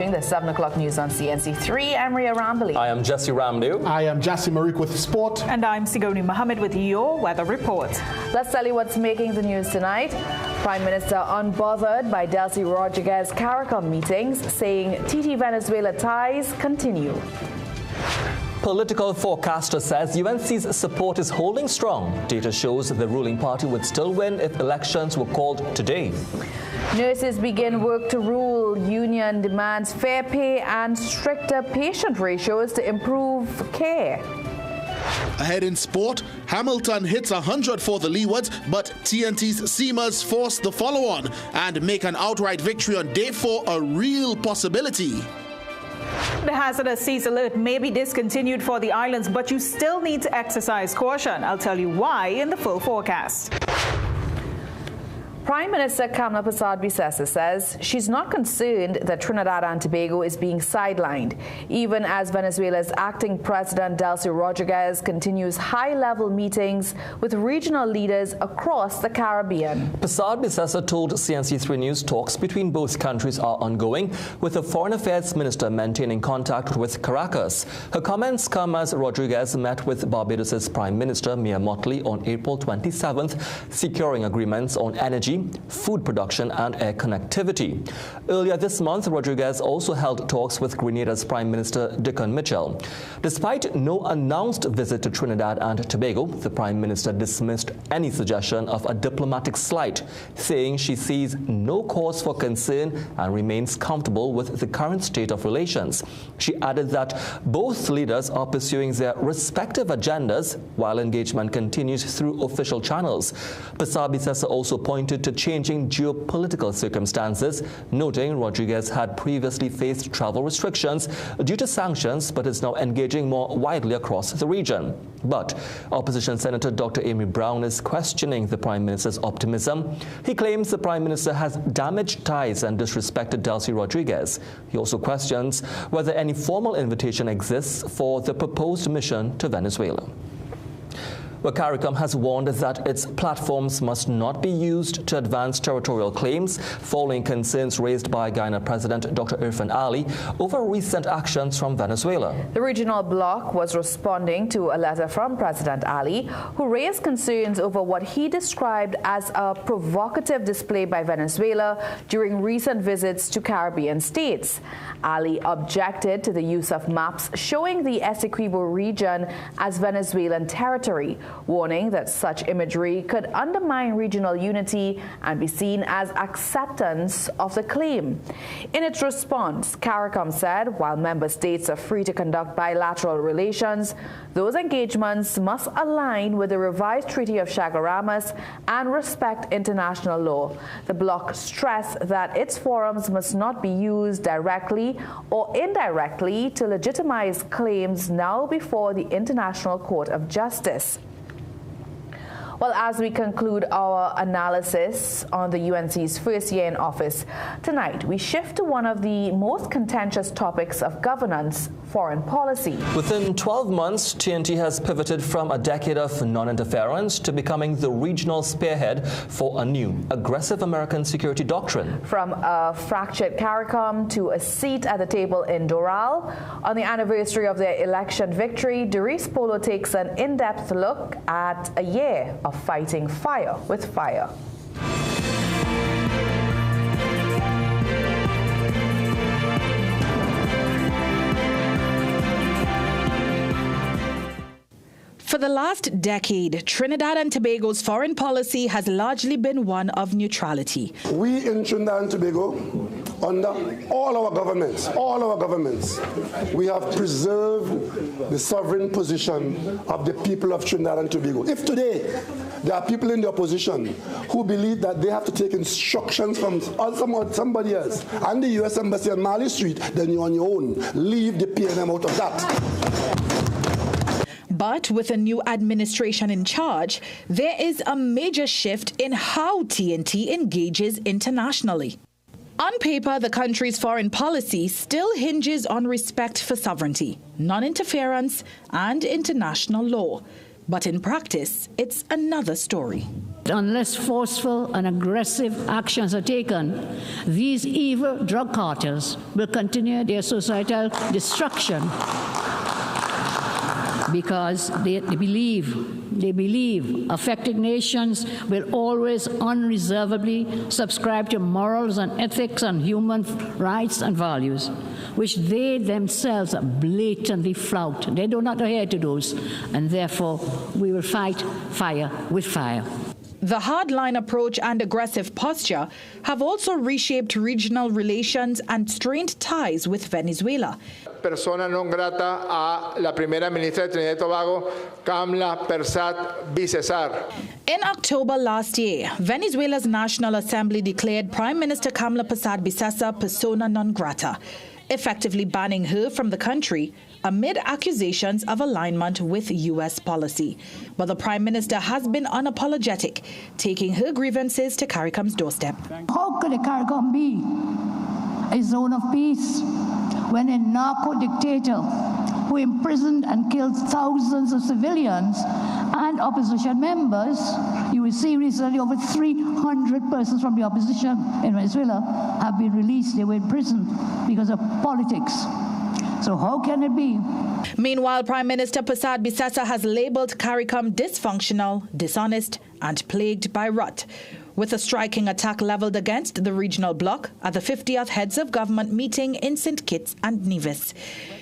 The 7 o'clock news on CNC3. I'm Ria Rambali. I am Jesse Ramdew. I am Jassi Marik with sport. And I'm Sigoni Mohammed with your weather report. Let's tell you what's making the news tonight. Prime Minister unbothered by Delcy Rodriguez CARICOM meetings, saying TT Venezuela ties continue. Political forecaster says UNC's support is holding strong. Data shows the ruling party would still win if elections were called today. Nurses begin work to rule. Union demands fair pay and stricter patient ratios to improve care. Ahead in sport, Hamilton hits 100 for the Leewards, but TNT's Seamers force the follow-on and make an outright victory on day 4 a real possibility. The hazardous seas alert may be discontinued for the islands, but you still need to exercise caution. I'll tell you why in the full forecast. Prime Minister Kamla Persad-Bissessar says she's not concerned that Trinidad and Tobago is being sidelined, even as Venezuela's acting president Delcy Rodriguez continues high-level meetings with regional leaders across the Caribbean. Persad-Bissessar told CNC3 News talks between both countries are ongoing, with the Foreign Affairs Minister maintaining contact with Caracas. Her comments come as Rodriguez met with Barbados' Prime Minister Mia Mottley on April 27th, securing agreements on energy, food production and air connectivity. Earlier this month, Rodriguez also held talks with Grenada's Prime Minister Dickon Mitchell. Despite no announced visit to Trinidad and Tobago, the Prime Minister dismissed any suggestion of a diplomatic slight, saying she sees no cause for concern and remains comfortable with the current state of relations. She added that both leaders are pursuing their respective agendas while engagement continues through official channels. Persad-Bissessar also pointed to changing geopolitical circumstances, noting Rodriguez had previously faced travel restrictions due to sanctions but is now engaging more widely across the region. But opposition Senator Dr. Amy Brown is questioning the Prime Minister's optimism. He claims the Prime Minister has damaged ties and disrespected Delcy Rodriguez. He also questions whether any formal invitation exists for the proposed mission to Venezuela. Well, CARICOM has warned that its platforms must not be used to advance territorial claims following concerns raised by Guyana President Dr. Irfan Ali over recent actions from Venezuela. The regional bloc was responding to a letter from President Ali, who raised concerns over what he described as a provocative display by Venezuela during recent visits to Caribbean states. Ali objected to the use of maps showing the Essequibo region as Venezuelan territory, warning that such imagery could undermine regional unity and be seen as acceptance of the claim. In its response, CARICOM said while member states are free to conduct bilateral relations, those engagements must align with the revised Treaty of Chaguaramas and respect international law. The bloc stressed that its forums must not be used directly or indirectly to legitimize claims now before the International Court of Justice. Well, as we conclude our analysis on the UNC's first year in office, tonight we shift to one of the most contentious topics of governance, foreign policy. Within 12 months, TNT has pivoted from a decade of non-interference to becoming the regional spearhead for a new, aggressive American security doctrine. From a fractured CARICOM to a seat at the table in Doral, on the anniversary of their election victory, Doris Polo takes an in-depth look at a year of fighting fire with fire. For the last decade, Trinidad and Tobago's foreign policy has largely been one of neutrality. We in Trinidad and Tobago, under all our governments, we have preserved the sovereign position of the people of Trinidad and Tobago. If today there are people in the opposition who believe that they have to take instructions from somebody else and the U.S. Embassy on Marley Street, then you're on your own. Leave the PNM out of that. But with a new administration in charge, there is a major shift in how TNT engages internationally. On paper, the country's foreign policy still hinges on respect for sovereignty, non-interference, and international law. But in practice, it's another story. Unless forceful and aggressive actions are taken, these evil drug cartels will continue their societal destruction because they believe affected nations will always unreservedly subscribe to morals and ethics and human rights and values, which they themselves blatantly flout. They do not adhere to those, and therefore we will fight fire with fire. The hardline approach and aggressive posture have also reshaped regional relations and strained ties with Venezuela. Persona non grata a la primera ministra de Trinidad y Tobago, Kamla Persat Bisesar. In October last year, Venezuela's National Assembly declared Prime Minister Kamla Persat Bisesar persona non grata, effectively banning her from the country amid accusations of alignment with U.S. policy. But the Prime Minister has been unapologetic, taking her grievances to CARICOM's doorstep. How could a CARICOM be a zone of peace when a narco-dictator who imprisoned and killed thousands of civilians and opposition members, you will see recently over 300 persons from the opposition in Venezuela have been released. They were in prison because of politics. So how can it be? Meanwhile, Prime Minister Persat Bisesar has labeled CARICOM dysfunctional, dishonest, and plagued by rot, with a striking attack leveled against the regional bloc at the 50th Heads of Government meeting in St. Kitts and Nevis.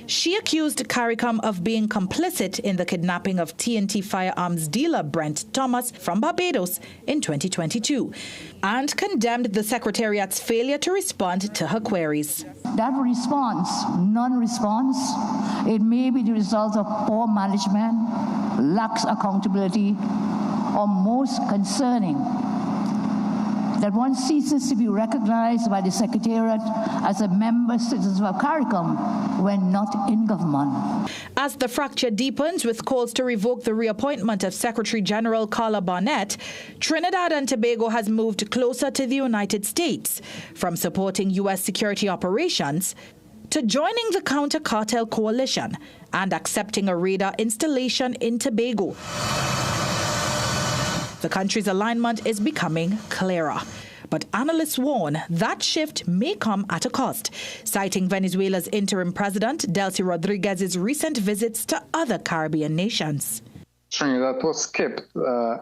She accused CARICOM of being complicit in the kidnapping of TNT firearms dealer Brent Thomas from Barbados in 2022 and condemned the Secretariat's failure to respond to her queries. That response, non-response, it may be the result of poor management, lax accountability, or most concerning, that one ceases to be recognized by the Secretariat as a member citizen of CARICOM when not in government. As the fracture deepens with calls to revoke the reappointment of Secretary General Carla Barnett, Trinidad and Tobago has moved closer to the United States, from supporting U.S. security operations to joining the counter-cartel coalition and accepting a radar installation in Tobago. The country's alignment is becoming clearer. But analysts warn that shift may come at a cost, citing Venezuela's interim president, Delcy Rodriguez's recent visits to other Caribbean nations. Trinidad was skipped,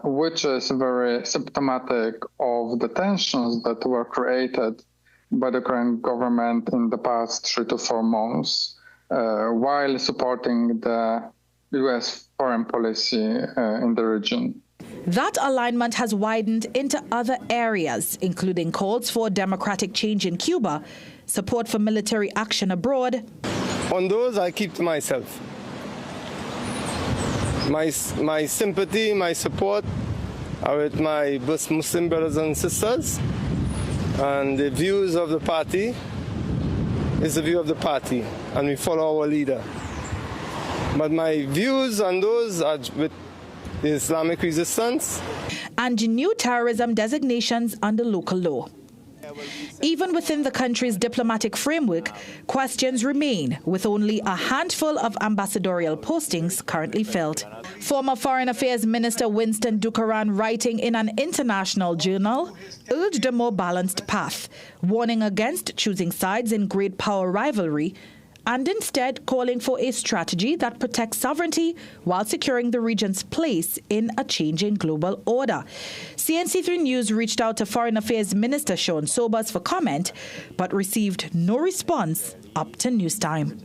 which is very symptomatic of the tensions that were created by the current government in the past 3 to 4 months, while supporting the U.S. foreign policy in the region. That alignment has widened into other areas, including calls for democratic change in Cuba, support for military action abroad. On those, I keep to myself. My sympathy, my support are with my Muslim brothers and sisters, and the views of the party is the view of the party, and we follow our leader. But my views on those are with the Islamic resistance and new terrorism designations under local law. Even within the country's diplomatic framework, questions remain, with only a handful of ambassadorial postings currently filled. Former Foreign Affairs Minister Winston Ducaran, writing in an international journal, urged a more balanced path, warning against choosing sides in great power rivalry, and instead calling for a strategy that protects sovereignty while securing the region's place in a changing global order. CNC3 News reached out to Foreign Affairs Minister Sean Sobers for comment, but received no response up to news time.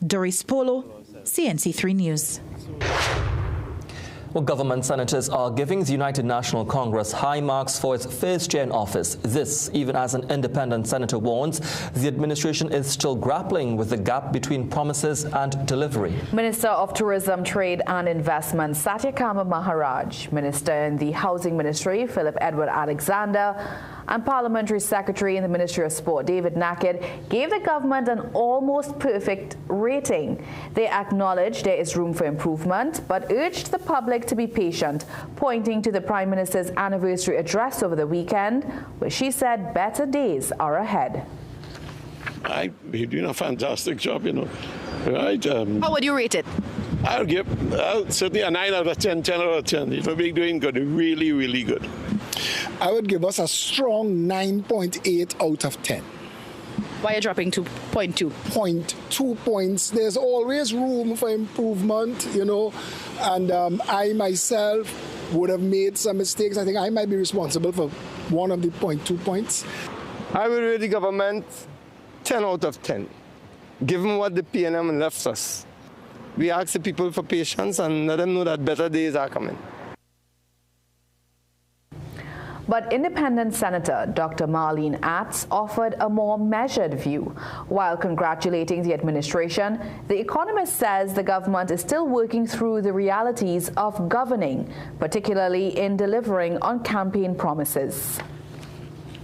Doris Polo, CNC3 News. Well, government senators are giving the United National Congress high marks for its first year in office. This, even as an independent senator warns, the administration is still grappling with the gap between promises and delivery. Minister of Tourism, Trade and Investment Satyakama Maharaj, Minister in the Housing Ministry Philip Edward Alexander, and Parliamentary Secretary in the Ministry of Sport David Naked gave the government an almost perfect rating. They acknowledged there is room for improvement, but urged the public to be patient, pointing to the Prime Minister's anniversary address over the weekend, where she said better days are ahead. You're doing a fantastic job, you know. Right? How would you rate it? I'll give certainly a 9 out of 10, 10 out of 10. You're doing good, really, really good. I would give us a strong 9.8 out of 10. Why are you dropping to 0.2? 0.2 points. There's always room for improvement, you know, and I myself would have made some mistakes. I think I might be responsible for one of the 0.2 points. I will rate the government 10 out of 10, given what the PNM left us. We ask the people for patience and let them know that better days are coming. But independent Senator Dr. Marlene Atts offered a more measured view. While congratulating the administration, The Economist says the government is still working through the realities of governing, particularly in delivering on campaign promises.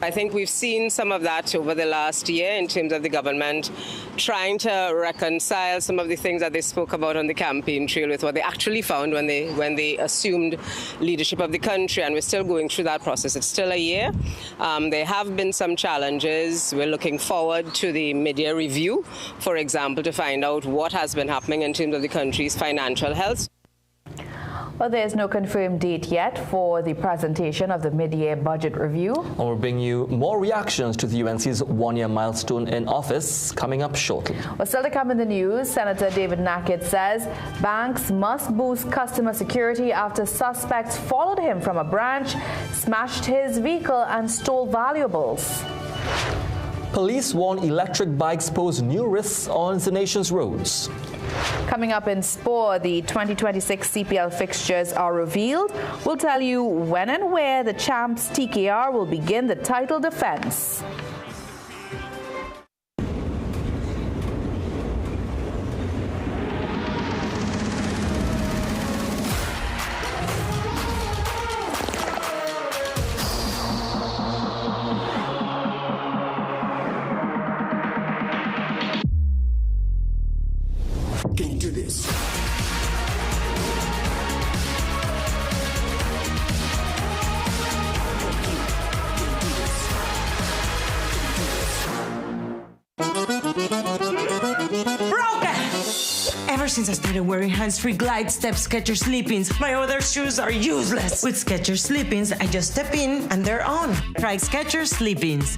I think we've seen some of that over the last year in terms of the government trying to reconcile some of the things that they spoke about on the campaign trail with what they actually found when they assumed leadership of the country, and we're still going through that process. It's still a year. There have been some challenges. We're looking forward to the mid-year review, for example, to find out what has been happening in terms of the country's financial health. Well, there's no confirmed date yet for the presentation of the mid-year budget review. And we'll bring you more reactions to the UNC's one-year milestone in office coming up shortly. Well, still to come in the news, Senator David Nackett says banks must boost customer security after suspects followed him from a branch, smashed his vehicle and stole valuables. Police warn electric bikes pose new risks on the nation's roads. Coming up in sport, the 2026 CPL fixtures are revealed. We'll tell you when and where the champs TKR will begin the title defense. Can't do this. Ever since I started wearing hands-free Glide Step Skechers Sleep-ins, my other shoes are useless. With Skechers Sleep-ins, I just step in and they're on. Try Skechers Sleep-ins.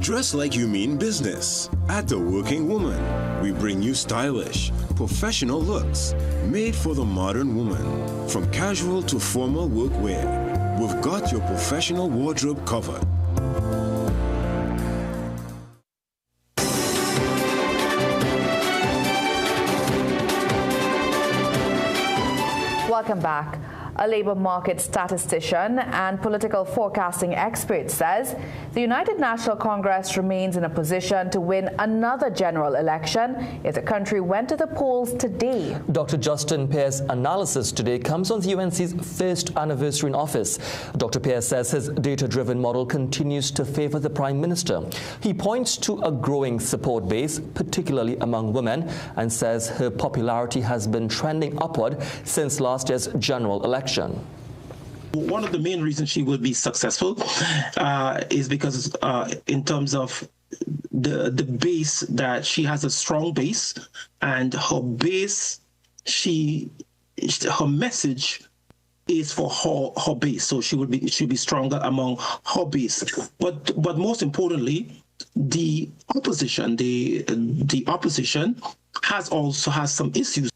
Dress like you mean business. At The Working Woman, we bring you stylish, professional looks made for the modern woman. From casual to formal workwear, we've got your professional wardrobe covered. Welcome back. A labor market statistician and political forecasting expert says the United National Congress remains in a position to win another general election if the country went to the polls today. Dr. Justin Pear's analysis today comes on the UNC's first anniversary in office. Dr. Pear says his data-driven model continues to favor the Prime Minister. He points to a growing support base, particularly among women, and says her popularity has been trending upward since last year's general election. One of the main reasons she will be successful is because in terms of the base, that she has a strong base, and her base, her message is for her base, so she'll be stronger among her base. But most importantly, the opposition has some issues.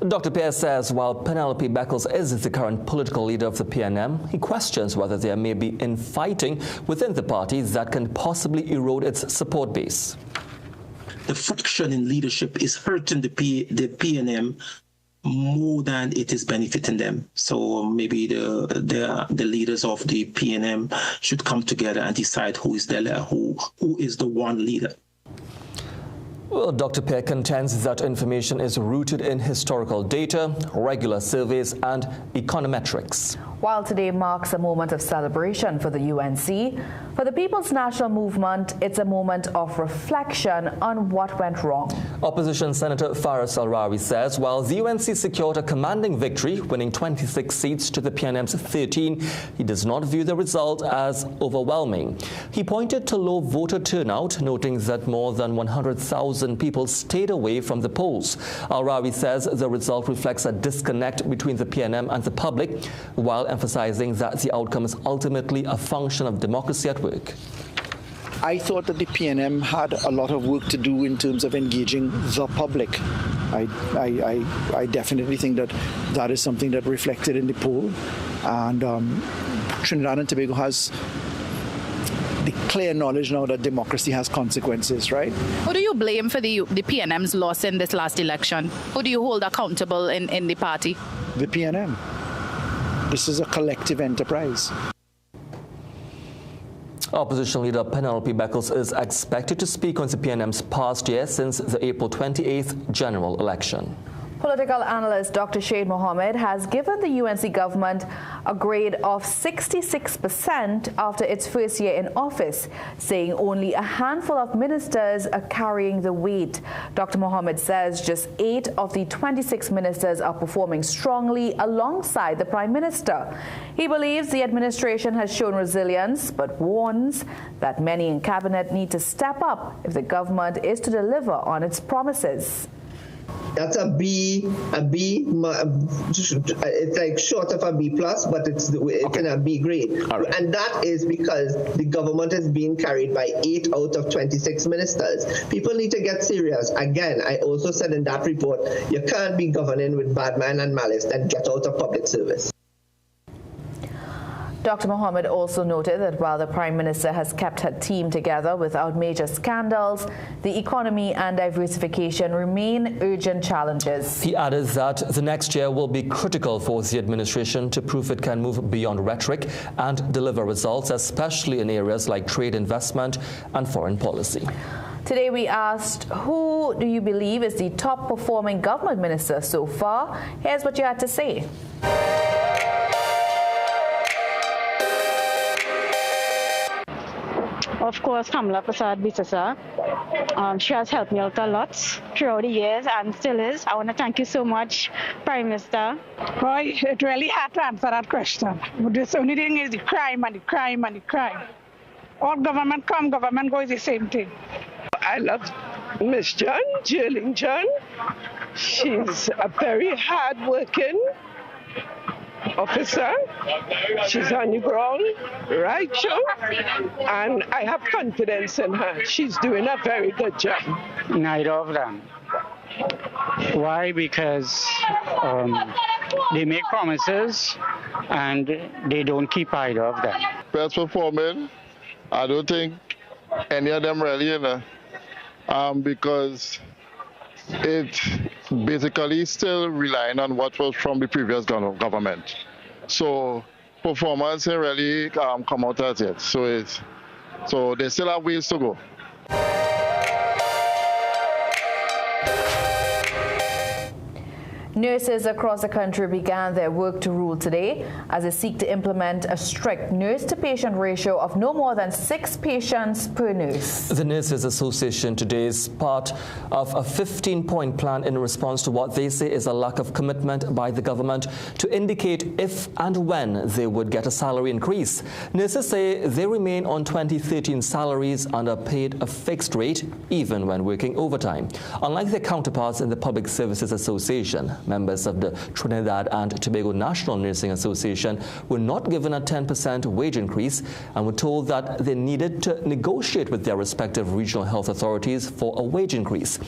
Dr. Pear says while Penelope Beckles is the current political leader of the PNM, he questions whether there may be infighting within the party that can possibly erode its support base. The friction in leadership is hurting the PNM more than it is benefiting them. So maybe the leaders of the PNM should come together and decide who is the one leader. Well, Dr. Pear contends that information is rooted in historical data, regular surveys, and econometrics. While today marks a moment of celebration for the UNC, for the People's National Movement, it's a moment of reflection on what went wrong. Opposition Senator Faris Al-Rawi says while the UNC secured a commanding victory, winning 26 seats to the PNM's 13, he does not view the result as overwhelming. He pointed to low voter turnout, noting that more than 100,000 100,000 people stayed away from the polls. Al-Rawi says the result reflects a disconnect between the PNM and the public, while emphasizing that the outcome is ultimately a function of democracy at work. I thought that the PNM had a lot of work to do in terms of engaging the public. I definitely think that that is something that reflected in the poll. And Trinidad and Tobago has the clear knowledge now that democracy has consequences, right? Who do you blame for the PNM's loss in this last election? Who do you hold accountable in the party? The PNM. This is a collective enterprise. Opposition leader Penelope Beckles is expected to speak on the PNM's past year since the April 28th general election. Political analyst Dr. Shade Mohammed has given the UNC government a grade of 66% after its first year in office, saying only a handful of ministers are carrying the weight. Dr. Mohammed says just 8 of the 26 ministers are performing strongly alongside the Prime Minister. He believes the administration has shown resilience, but warns that many in cabinet need to step up if the government is to deliver on its promises. That's a B. It's like short of a B plus, but it's in a B grade. Right. And that is because the government is being carried by 8 out of 26 ministers. People need to get serious. Again, I also said in that report, you can't be governing with bad mind and malice and get out of public service. Dr. Mohammed also noted that while the Prime Minister has kept her team together without major scandals, the economy and diversification remain urgent challenges. He added that the next year will be critical for the administration to prove it can move beyond rhetoric and deliver results, especially in areas like trade, investment and foreign policy. Today we asked, who do you believe is the top performing government minister so far? Here's what you had to say. Of course, Kamala Prasad Bisasa. She has helped me out a lot throughout the years and still is. I want to thank you so much, Prime Minister. Boy, it really hard to answer that question. But the only thing is the crime and the crime and the crime. All government come, government go is the same thing. I love Miss John, Jilling John. She's a very hard-working officer. She's on the ground, right, Joe? And I have confidence in her. She's doing a very good job. Neither of them. Why? Because they make promises and they don't keep either of them. Best performing, I don't think any of them really, because it's basically still relying on what was from the previous government. So performance ain't really come out as yet. So they still have ways to go. Nurses across the country began their work to rule today as they seek to implement a strict nurse-to-patient ratio of no more than 6 patients per nurse. The Nurses Association today is part of a 15-point plan in response to what they say is a lack of commitment by the government to indicate if and when they would get a salary increase. Nurses say they remain on 2013 salaries and are paid a fixed rate even when working overtime. Unlike their counterparts in the Public Services Association, members of the Trinidad and Tobago National Nursing Association were not given a 10% wage increase and were told that they needed to negotiate with their respective regional health authorities for a wage increase.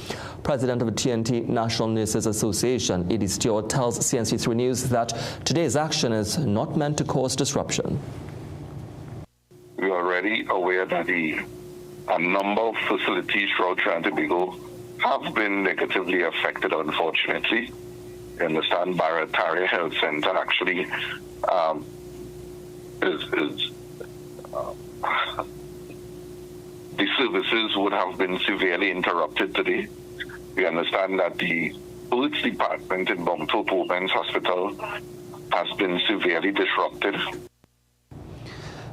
President of the TNT National Nurses Association, Eddie Stewart, tells CNC3 News that today's action is not meant to cause disruption. We are already aware that a number of facilities throughout Trinidad and Tobago have been negatively affected, unfortunately. You understand, Barataria Health Center actually the services would have been severely interrupted today. We understand that the births department in Bumtope Women's Hospital has been severely disrupted.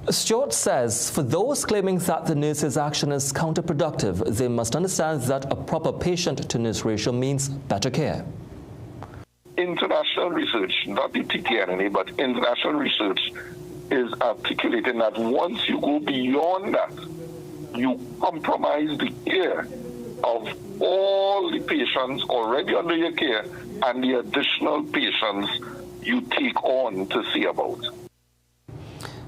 Stewart says for those claiming that the nurses' action is counterproductive, they must understand that a proper patient-to-nurse ratio means better care. International research, not the TTNNA, but international research is articulating that once you go beyond that, you compromise the care of all the patients already under your care and the additional patients you take on to see about.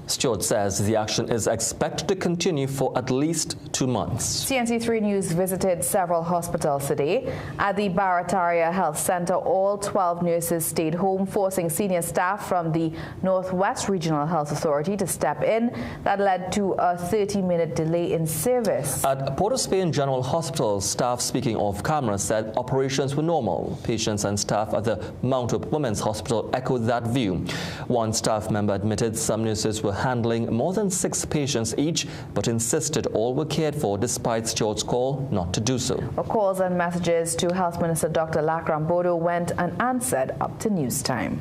Stewart says the action is expected to continue for at least 2 months. CNC3 News visited several hospitals today. At the Barataria Health Center, all 12 nurses stayed home, forcing senior staff from the Northwest Regional Health Authority to step in. That led to a 30-minute delay in service. At Port of Spain General Hospital, staff speaking off camera said operations were normal. Patients and staff at the Mount Hope Women's Hospital echoed that view. One staff member admitted some nurses were handling more than 6 patients each, but insisted all were cared for despite Stewart's call not to do so. Calls and messages to Health Minister Dr. Lakram Bodo went unanswered up to news time.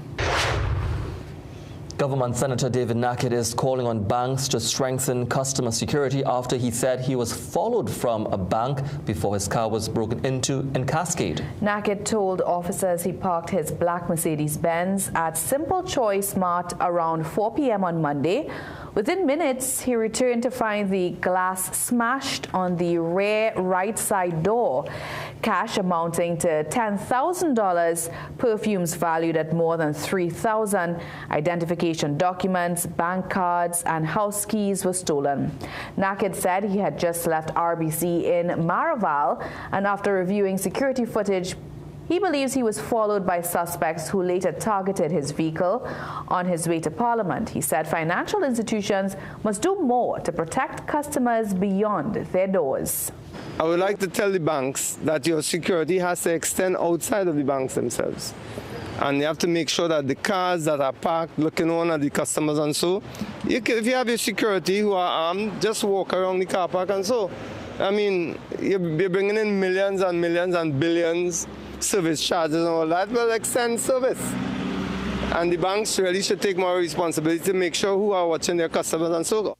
Government Senator David Nackett is calling on banks to strengthen customer security after he said he was followed from a bank before his car was broken into in Cascade. Nackett told officers he parked his black Mercedes-Benz at Simple Choice Mart around 4 p.m. on Monday. Within minutes, he returned to find the glass smashed on the rear right side door. Cash amounting to $10,000, perfumes valued at more than $3,000, identification documents, bank cards, and house keys were stolen. Nackett said he had just left RBC in Maraval, and after reviewing security footage, he believes he was followed by suspects who later targeted his vehicle on his way to Parliament. He said financial institutions must do more to protect customers beyond their doors. I would like to tell the banks that your security has to extend outside of the banks themselves. And you have to make sure that the cars that are parked looking on at the customers and so, if you have your security who are armed, just walk around the car park and so. I mean, you're bringing in millions and millions and billions service charges and all that. Well, extend service. And the banks really should take more responsibility to make sure who are watching their customers and so on.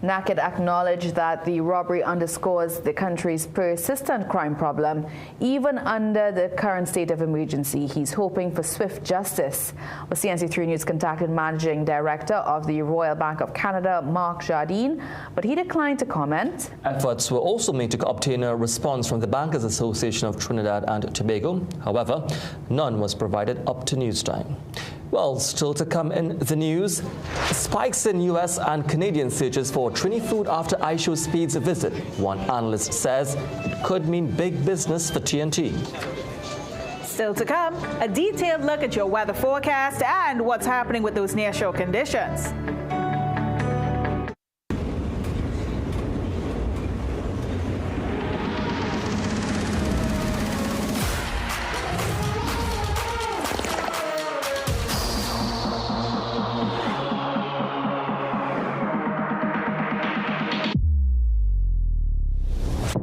Nackett acknowledged that the robbery underscores the country's persistent crime problem. Even under the current state of emergency, he's hoping for swift justice. Well, CNC3 News contacted Managing Director of the Royal Bank of Canada, Mark Jardine, but he declined to comment. Efforts were also made to obtain a response from the Bankers Association of Trinidad and Tobago. However, none was provided up to news time. Well, still to come in the news, spikes in U.S. and Canadian searches for Trini food after iShow Speed's visit. One analyst says it could mean big business for TNT. Still to come, a detailed look at your weather forecast and what's happening with those nearshore conditions.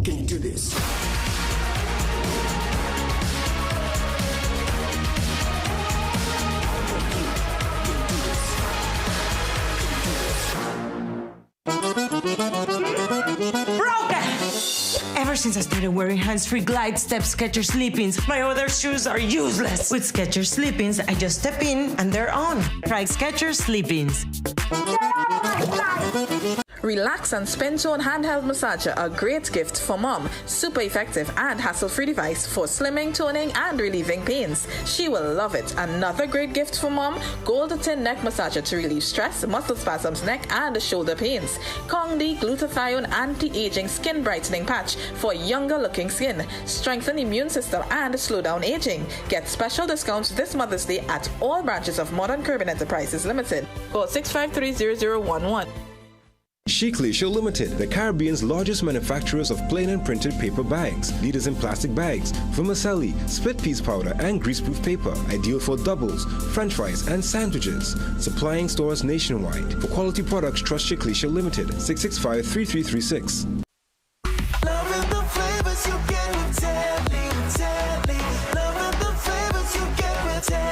Can you do this? Ever since I started wearing hands-free glide step Skechers Sleep-ins, my other shoes are useless. With Skechers Sleep-ins, I just step in and they're on. Try Skechers Sleep-ins. Relax and Spin Zone handheld massager, a great gift for mom. Super effective and hassle-free device for slimming, toning, and relieving pains. She will love it. Another great gift for mom, Gold Tin neck massager to relieve stress, muscle spasms, neck, and shoulder pains. Kongdi glutathione anti-aging skin brightening patch for younger looking skin. Strengthen immune system and slow down aging. Get special discounts this Mother's Day at all branches of Modern Caribbean Enterprises Limited. Call 653-0011. Chic Leisure Limited, the Caribbean's largest manufacturers of plain and printed paper bags, leaders in plastic bags, vermicelli, split piece powder, and greaseproof paper, ideal for doubles, french fries, and sandwiches. Supplying stores nationwide. For quality products, trust Chic Leisure Limited, 665-3336.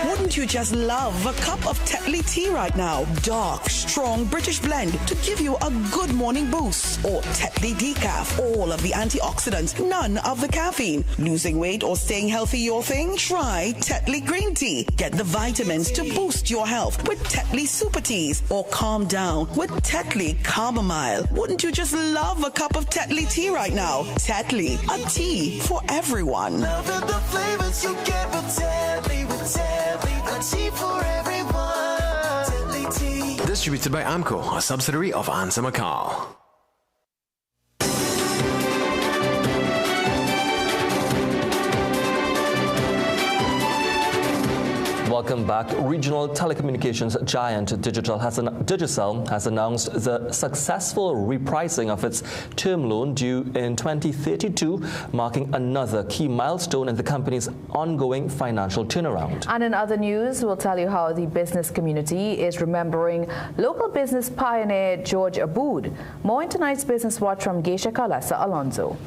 Wouldn't you you just love a cup of Tetley tea right now? Dark, strong British blend to give you a good morning boost. Or Tetley decaf, all of the antioxidants, none of the caffeine. Losing weight or staying healthy your thing? Try Tetley green tea. Get the vitamins to boost your health with Tetley super teas. Or calm down with Tetley chamomile. Wouldn't you just love a cup of Tetley tea right now? Tetley, a tea for everyone. Love the flavors you get with Tetley, a tea for everyone. Tetley tea. Distributed by AMCO, a subsidiary of Ansa Macau. Welcome back. Regional telecommunications giant Digicel has announced the successful repricing of its term loan due in 2032, marking another key milestone in the company's ongoing financial turnaround. And in other news, we'll tell you how the business community is remembering local business pioneer George Aboud. More in tonight's Business Watch from Geisha Kalesa Alonso.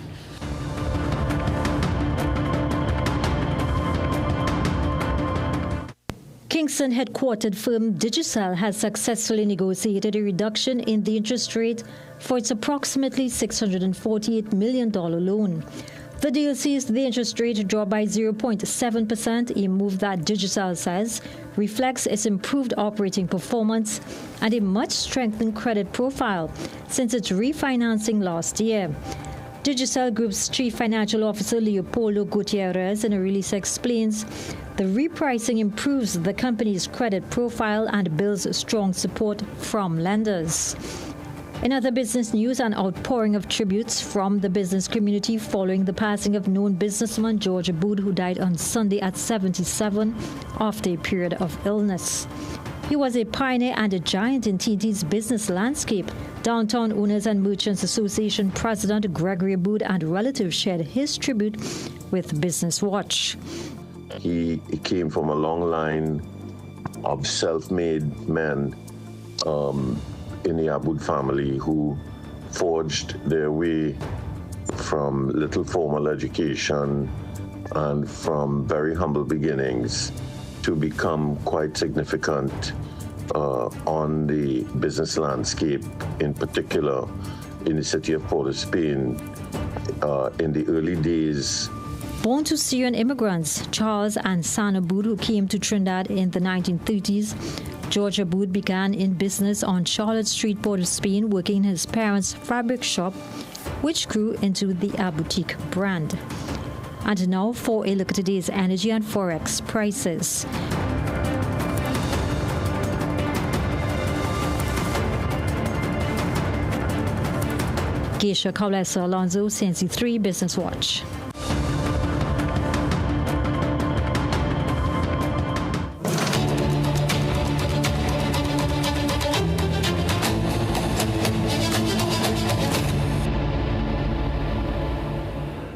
Kingston headquartered firm Digicel has successfully negotiated a reduction in the interest rate for its approximately $648 million loan. The deal sees the interest rate drop by 0.7%, a move that Digicel says reflects its improved operating performance and a much strengthened credit profile since its refinancing last year. Digicel Group's Chief Financial Officer Leopoldo Gutierrez in a release explains the repricing improves the company's credit profile and builds strong support from lenders. In other business news, an outpouring of tributes from the business community following the passing of known businessman George Aboud, who died on Sunday at 77 after a period of illness. He was a pioneer and a giant in TNT's business landscape. Downtown Owners and Merchants Association President Gregory Aboud and relatives shared his tribute with Business Watch. He came from a long line of self-made men in the Aboud family who forged their way from little formal education and from very humble beginnings to become quite significant on the business landscape, in particular in the city of Port of Spain in the early days. Born to Syrian immigrants, Charles and San Aboud, who came to Trinidad in the 1930s, George Aboud began in business on Charlotte Street, Port of Spain, working in his parents' fabric shop, which grew into the Aboutique brand. And now for a look at today's energy and forex prices. Geisha Kalesa Alonso, CNC 3 Business Watch.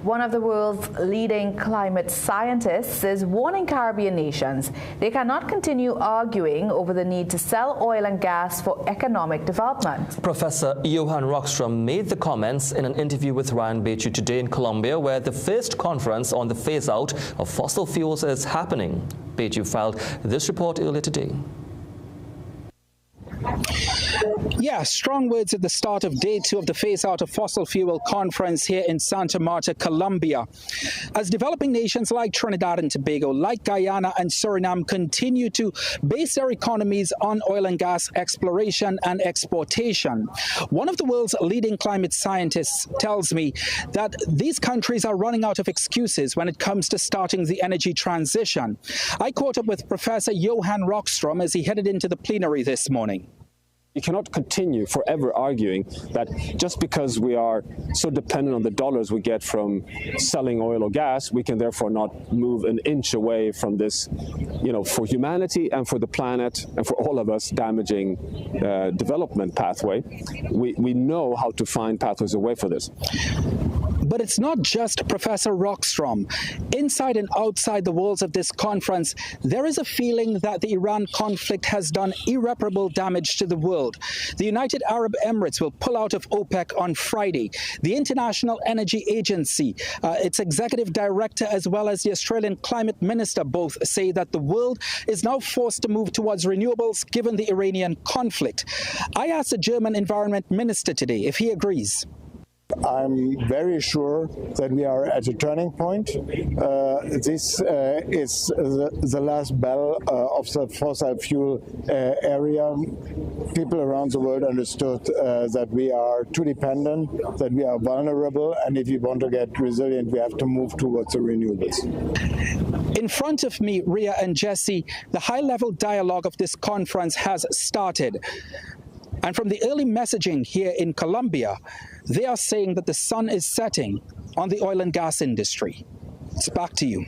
One of the world's leading climate scientists is warning Caribbean nations they cannot continue arguing over the need to sell oil and gas for economic development. Professor Johan Rockstrom made the comments in an interview with Ryan Bechu today in Colombia, where the first conference on the phase-out of fossil fuels is happening. Bechu filed this report earlier today. Yeah, strong words at the start of day 2 of the Phase Out of Fossil Fuel Conference here in Santa Marta, Colombia. As developing nations like Trinidad and Tobago, like Guyana and Suriname continue to base their economies on oil and gas exploration and exportation. One of the world's leading climate scientists tells me that these countries are running out of excuses when it comes to starting the energy transition. I caught up with Professor Johan Rockstrom as he headed into the plenary this morning. You cannot continue forever arguing that just because we are so dependent on the dollars we get from selling oil or gas, we can therefore not move an inch away from this, for humanity and for the planet and for all of us damaging development pathway. We know how to find pathways away for this. But it's not just Professor Rockstrom. Inside and outside the walls of this conference, there is a feeling that the Iran conflict has done irreparable damage to the world. The United Arab Emirates will pull out of OPEC on Friday. The International Energy Agency, its executive director, as well as the Australian climate minister, both say that the world is now forced to move towards renewables given the Iranian conflict. I asked the German environment minister today if he agrees. I'm very sure that we are at a turning point. This is the last bell of the fossil fuel area. People around the world understood that we are too dependent, that we are vulnerable, and if we want to get resilient, we have to move towards the renewables. In front of me, Ria and Jesse, the high-level dialogue of this conference has started. And from the early messaging here in Colombia, they are saying that the sun is setting on the oil and gas industry. It's back to you.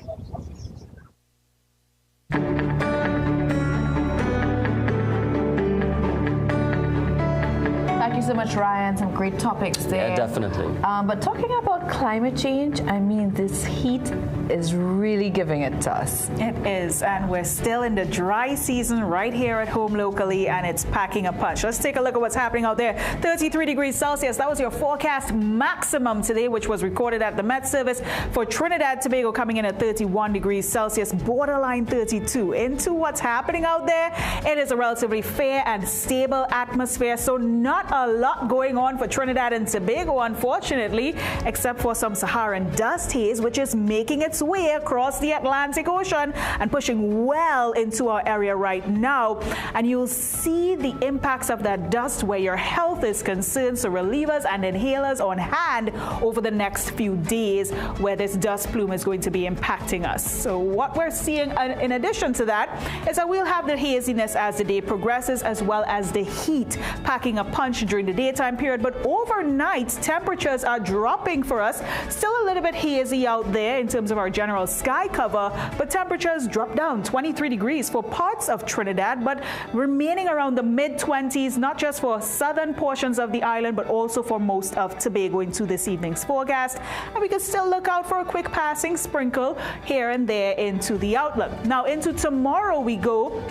Thank you so much, Ryan. Some great topics there. Yeah, definitely. But talking about climate change, I mean, this heat is really giving it to us. It is, and we're still in the dry season right here at home locally, and it's packing a punch. Let's take a look at what's happening out there. 33 degrees Celsius. That was your forecast maximum today, which was recorded at the Met Service for Trinidad Tobago, coming in at 31 degrees Celsius, borderline 32. Into what's happening out there, it is a relatively fair and stable atmosphere, so not a lot going on for Trinidad and Tobago, unfortunately, except for some Saharan dust haze, which is making its way across the Atlantic Ocean and pushing well into our area right now. And you'll see the impacts of that dust where your health is concerned, so relievers and inhalers on hand over the next few days where this dust plume is going to be impacting us. So what we're seeing in addition to that is that we'll have the haziness as the day progresses, as well as the heat packing a punch during the daytime period. But overnight, temperatures are dropping for us. Still a little bit hazy out there in terms of our general sky cover, but temperatures drop down 23 degrees for parts of Trinidad, but remaining around the mid-20s, not just for southern portions of the island, but also for most of Tobago into this evening's forecast. And we can still look out for a quick passing sprinkle here and there into the outlook. Now into tomorrow we go.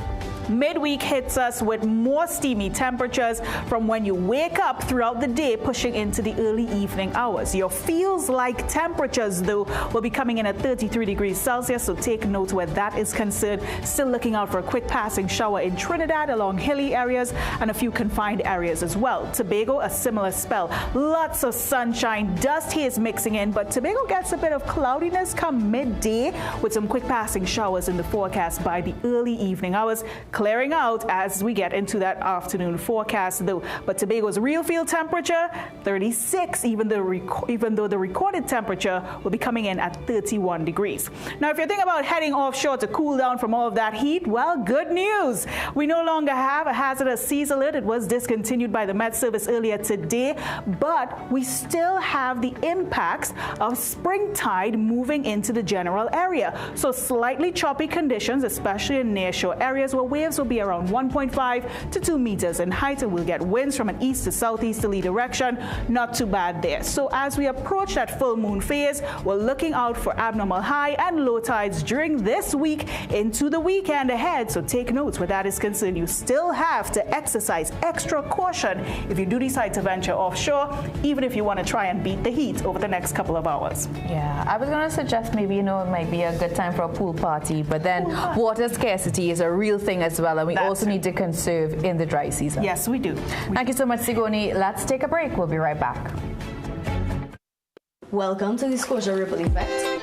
Midweek hits us with more steamy temperatures from when you wake up throughout the day, pushing into the early evening hours. Your feels like temperatures, though, will be coming in at 33 degrees Celsius, so take note where that is concerned. Still looking out for a quick passing shower in Trinidad along hilly areas and a few confined areas as well. Tobago, a similar spell. Lots of sunshine, dust haze mixing in, but Tobago gets a bit of cloudiness come midday with some quick passing showers in the forecast by the early evening hours, clearing out as we get into that afternoon forecast, though. But Tobago's real field temperature, 36, even though the recorded temperature will be coming in at 31 degrees. Now, if you're thinking about heading offshore to cool down from all of that heat, well, good news. We no longer have a hazardous seas alert. It was discontinued by the Met Service earlier today, but we still have the impacts of spring tide moving into the general area. So slightly choppy conditions, especially in nearshore areas where waves will be around 1.5 to 2 meters in height, and we'll get winds from an east to southeasterly direction. Not too bad there. So as we approach that full moon phase, we're looking out for abnormal high and low tides during this week into the weekend ahead. So take notes where that is concerned. You still have to exercise extra caution if you do decide to venture offshore, even if you want to try and beat the heat over the next couple of hours. Yeah, I was going to suggest maybe, it might be a good time for a pool party, but then water scarcity is a real thing as well, and we also need to conserve in the dry season. Yes, we do. Thank you so much, Sigoni. Let's take a break. We'll be right back. Welcome to Disclosure Ripple Effect.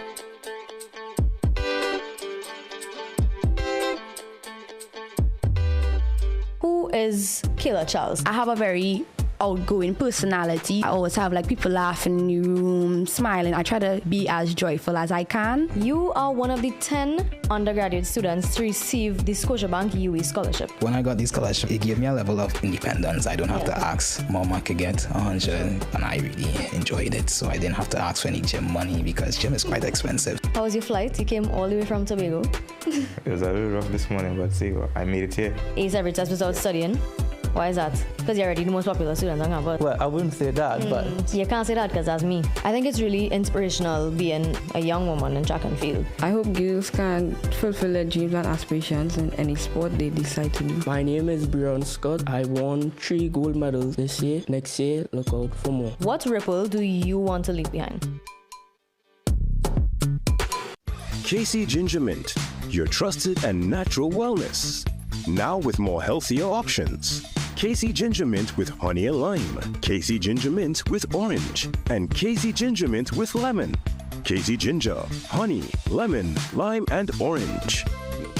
Who is Kayla Charles? I have a very outgoing personality. I always have people laughing in the room, smiling. I try to be as joyful as I can. You are one of the 10 undergraduate students to receive the Scotiabank UE scholarship. When I got this scholarship, it gave me a level of independence. I don't have to ask. Mom, I could get 100, and I really enjoyed it. So I didn't have to ask for any gym money because gym is quite expensive. How was your flight? You came all the way from Tobago. It was a little rough this morning, but see, I made it here. Ace every test without studying? Why is that? Because you're already the most popular student on campus. Well, I wouldn't say that, but... You can't say that because that's me. I think it's really inspirational being a young woman in track and field. I hope girls can fulfill their dreams and aspirations in any sport they decide to do. My name is Brian Scott. I won 3 gold medals this year. Next year, look out for more. What ripple do you want to leave behind? KC Ginger Mint, your trusted and natural wellness. Now with more healthier options. KC Ginger Mint with honey and lime, KC Ginger Mint with orange, and KC Ginger Mint with lemon. KC Ginger, honey, lemon, lime, and orange.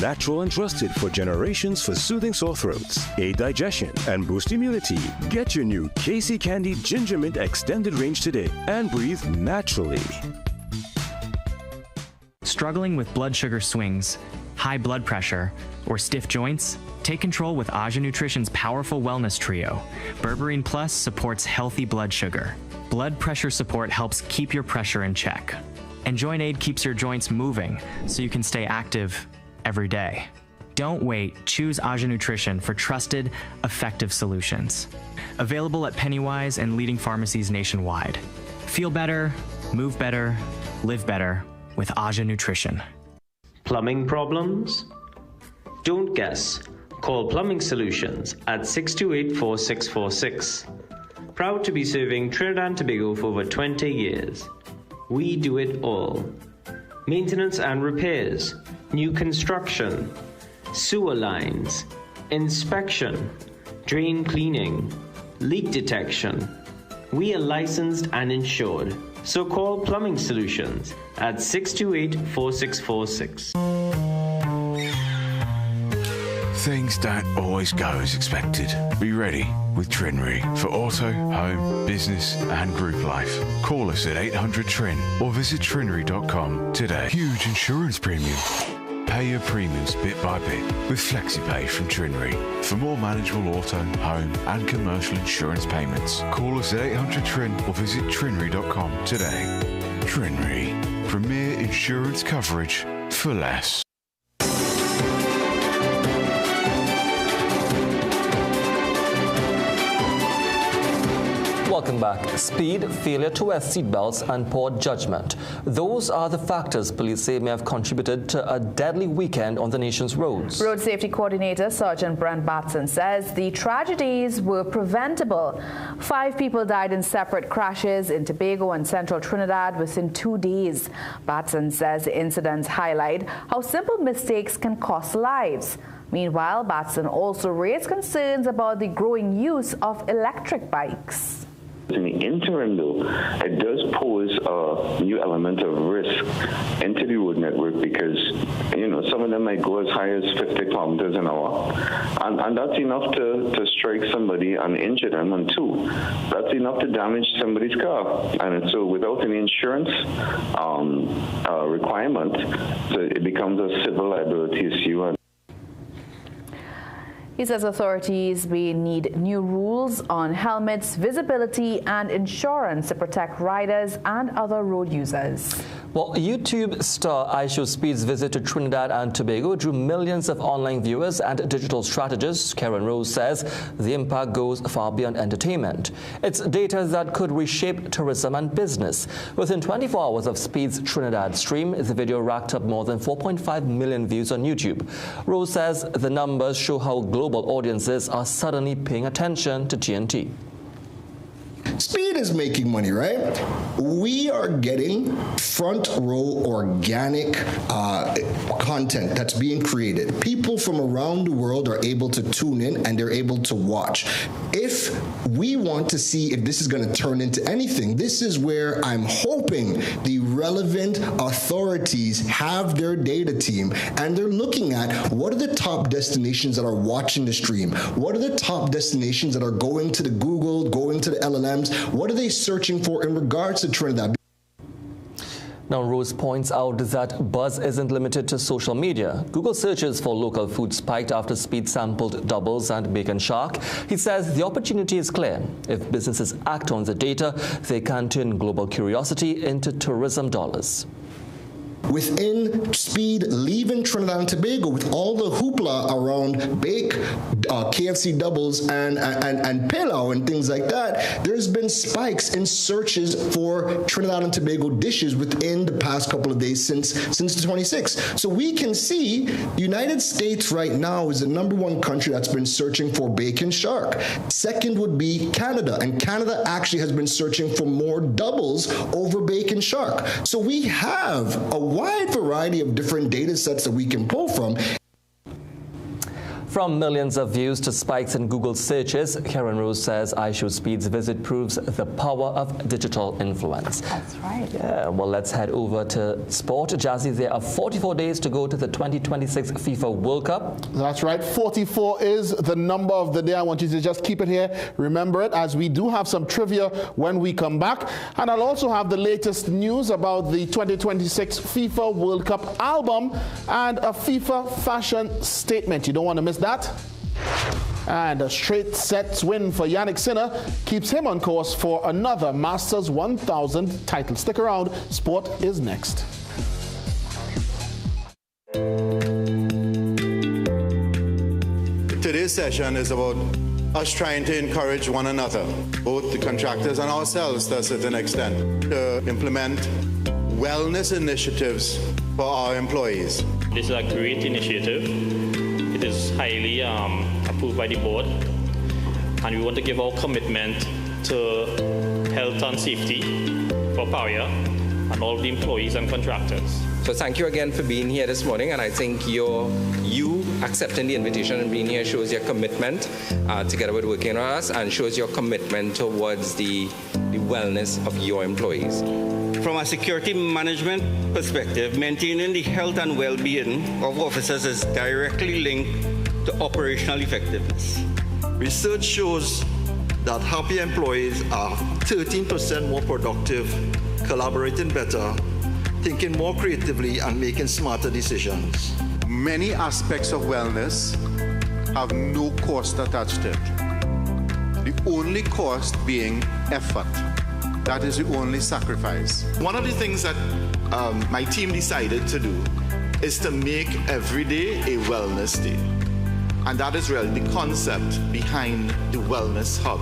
Natural and trusted for generations for soothing sore throats, aid digestion, and boost immunity. Get your new KC Candy Ginger Mint Extended Range today and breathe naturally. Struggling with blood sugar swings, high blood pressure, or stiff joints? Take control with Aja Nutrition's powerful wellness trio. Berberine Plus supports healthy blood sugar. Blood pressure support helps keep your pressure in check. And Joint Aid keeps your joints moving so you can stay active every day. Don't wait. Choose Aja Nutrition for trusted, effective solutions. Available at Pennywise and leading pharmacies nationwide. Feel better, move better, live better with Aja Nutrition. Plumbing problems? Don't guess. Call Plumbing Solutions at 628-4646. Proud to be serving Trinidad and Tobago for over 20 years. We do it all. Maintenance and repairs, new construction, sewer lines, inspection, drain cleaning, leak detection. We are licensed and insured, so call Plumbing Solutions at 628-4646. Things don't always go as expected. Be ready with Trinry for auto, home, business and group life. Call us at 800-TRIN or visit trinry.com today. Huge insurance premium. Pay your premiums bit by bit with FlexiPay from Trinry. For more manageable auto, home and commercial insurance payments, call us at 800-TRIN or visit trinry.com today. Trinry, premier insurance coverage for less. Welcome back. Speed, failure to wear seatbelts, and poor judgment. Those are the factors police say may have contributed to a deadly weekend on the nation's roads. Road Safety Coordinator Sergeant Brent Batson says the tragedies were preventable. 5 people died in separate crashes in Tobago and central Trinidad within 2 days. Batson says the incidents highlight how simple mistakes can cost lives. Meanwhile, Batson also raised concerns about the growing use of electric bikes. In the interim, though, it does pose a new element of risk into the road network because, some of them might go as high as 50 kilometers an hour. And that's enough to strike somebody and injure them. And 2, that's enough to damage somebody's car. And so without an insurance requirement, so it becomes a civil liability issue. He says authorities may need new rules on helmets, visibility, and insurance to protect riders and other road users. Well, YouTube star iShowSpeed's visit to Trinidad and Tobago drew millions of online viewers and digital strategist Karen Rose says the impact goes far beyond entertainment. It's data that could reshape tourism and business. Within 24 hours of Speed's Trinidad stream, the video racked up more than 4.5 million views on YouTube. Rose says the numbers show how global audiences are suddenly paying attention to TNT. Speed is making money, right? We are getting front row organic content that's being created. People from around the world are able to tune in and they're able to watch. If we want to see if this is going to turn into anything, this is where I'm hoping the relevant authorities have their data team and they're looking at what are the top destinations that are watching the stream? What are the top destinations that are going to the Google, going to the LLMs? What are they searching for in regards to Trinidad? Now, Rose points out that buzz isn't limited to social media. Google searches for local food spiked after Speed sampled doubles and bacon shark. He says the opportunity is clear. If businesses act on the data, they can turn global curiosity into tourism dollars. within Speed leaving Trinidad and Tobago with all the hoopla around bake, KFC doubles, and pilau and things like that, there's been spikes in searches for Trinidad and Tobago dishes within the past couple of days since the 26th. So we can see the United States right now is the #1 country that's been searching for bacon shark. Second would be Canada, and Canada actually has been searching for more doubles over bacon shark. So we have a wide variety of different data sets that we can pull from. From millions of views to spikes in Google searches, Karen Rose says iShowSpeed's visit proves the power of digital influence. That's right. Yeah, well, let's head over to sport. Jazzy, there are 44 days to go to the 2026 FIFA World Cup. That's right. 44 is the number of the day. I want you to just keep it here. Remember it, as we do have some trivia when we come back. And I'll also have the latest news about the 2026 FIFA World Cup album and a FIFA fashion statement. You don't want to miss that. And a straight sets win for Yannick Sinner keeps him on course for another Masters 1000 title. Stick around. Sport is next. Today's session is about us trying to encourage one another, both the contractors and ourselves to a certain extent, to implement wellness initiatives for our employees. This is a great initiative. It is highly approved by the board, and we want to give our commitment to health and safety for Paria and all the employees and contractors. So thank you again for being here this morning, and I think you accepting the invitation and being here shows your commitment together with working with us, and shows your commitment towards the wellness of your employees. From a security management perspective, maintaining the health and well-being of officers is directly linked to operational effectiveness. Research shows that happy employees are 13% more productive, collaborating better, thinking more creatively, and making smarter decisions. Many aspects of wellness have no cost attached to it. The only cost being effort. That is the only sacrifice. One of the things that my team decided to do is to make every day a wellness day. And that is really the concept behind the Wellness Hub.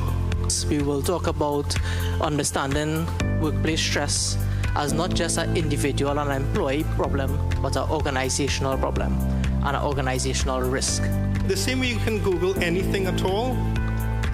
We will talk about understanding workplace stress as not just an individual and employee problem, but an organizational problem and an organizational risk. The same way you can Google anything at all,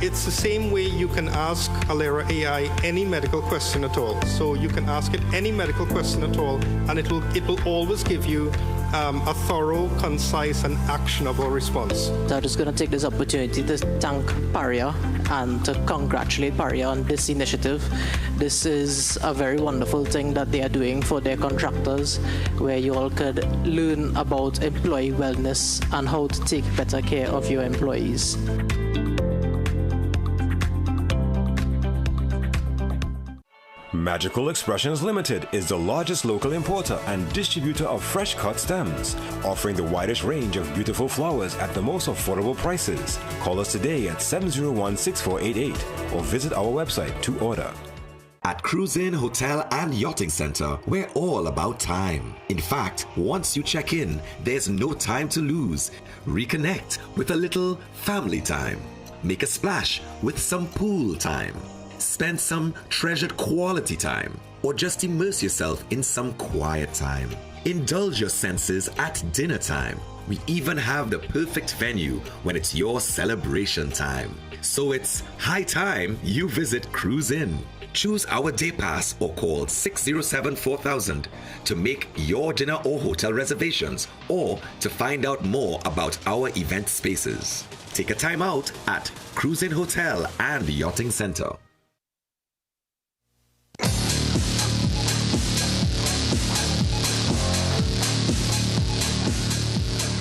it's the same way you can ask Alera AI any medical question at all. So you can ask it any medical question at all, and it will always give you a thorough, concise, and actionable response. So I'm just going to take this opportunity to thank Paria and to congratulate Paria on this initiative. This is a very wonderful thing that they are doing for their contractors, where you all could learn about employee wellness and how to take better care of your employees. Magical Expressions Limited is the largest local importer and distributor of fresh cut stems, offering the widest range of beautiful flowers at the most affordable prices. Call us today at 701-6488 or visit our website to order. At Cruise Inn Hotel and Yachting Center, we're all about time. In fact, once you check in, there's no time to lose. Reconnect with a little family time. Make a splash with some pool time. Spend some treasured quality time, or just immerse yourself in some quiet time. Indulge your senses at dinner time. We even have the perfect venue when it's your celebration time. So it's high time you visit Cruise Inn. Choose our day pass or call 607-4000 to make your dinner or hotel reservations, or to find out more about our event spaces. Take a time out at Cruise Inn Hotel and Yachting Center.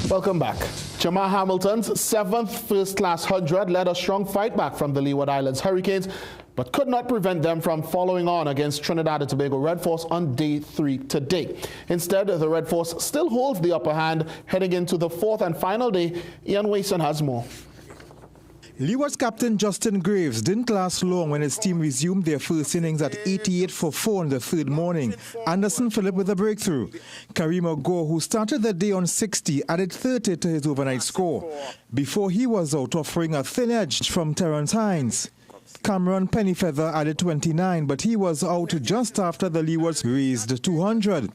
Welcome back. Jamal Hamilton's 7th first-class 100 led a strong fight back from the Leeward Islands Hurricanes, but could not prevent them from following on against Trinidad and Tobago Red Force on day 3 today. Instead, the Red Force still holds the upper hand heading into the 4th and final day. Ian Wason has more. Leewards captain Justin Graves didn't last long when his team resumed their first innings at 88 for 4 in the third morning. Anderson Phillip with a breakthrough. Karima Gore, who started the day on 60, added 30 to his overnight score before he was out, offering a thin edge from Terrence Hines. Cameron Pennyfeather added 29, but he was out just after the Leewards raised 200.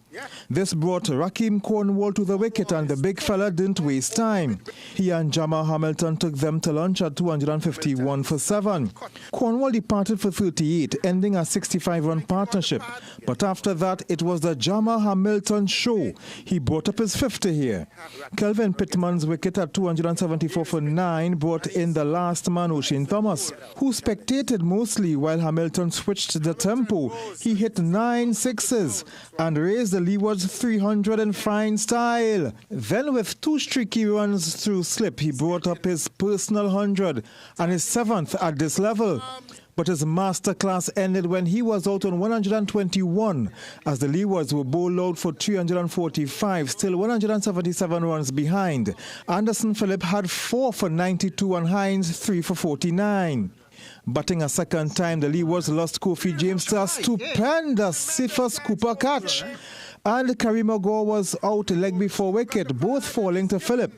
This brought Rakeem Cornwall to the wicket, and the big fella didn't waste time. He and Jamal Hamilton took them to lunch at 251 for 7. Cornwall departed for 38, ending a 65-run partnership. But after that, it was the Jamal Hamilton show. He brought up his 50 here. Kelvin Pittman's wicket at 274 for 9 brought in the last man, O'Shane Thomas, who spectated mostly while Hamilton switched the tempo. He hit 9 sixes and raised the Leewards 300 in fine style. Then with 2 streaky runs through slip, he brought up his personal 100 and his 7th at this level. But his masterclass ended when he was out on 121 as the Leewards were bowled out for 345, still 177 runs behind. Anderson Phillip had 4 for 92 and Hines 3 for 49. Batting a second time, the Leewards lost Kofi James to a stupendous Cephas Cooper catch. And Karima Gore was out leg before wicket, both falling to Phillip.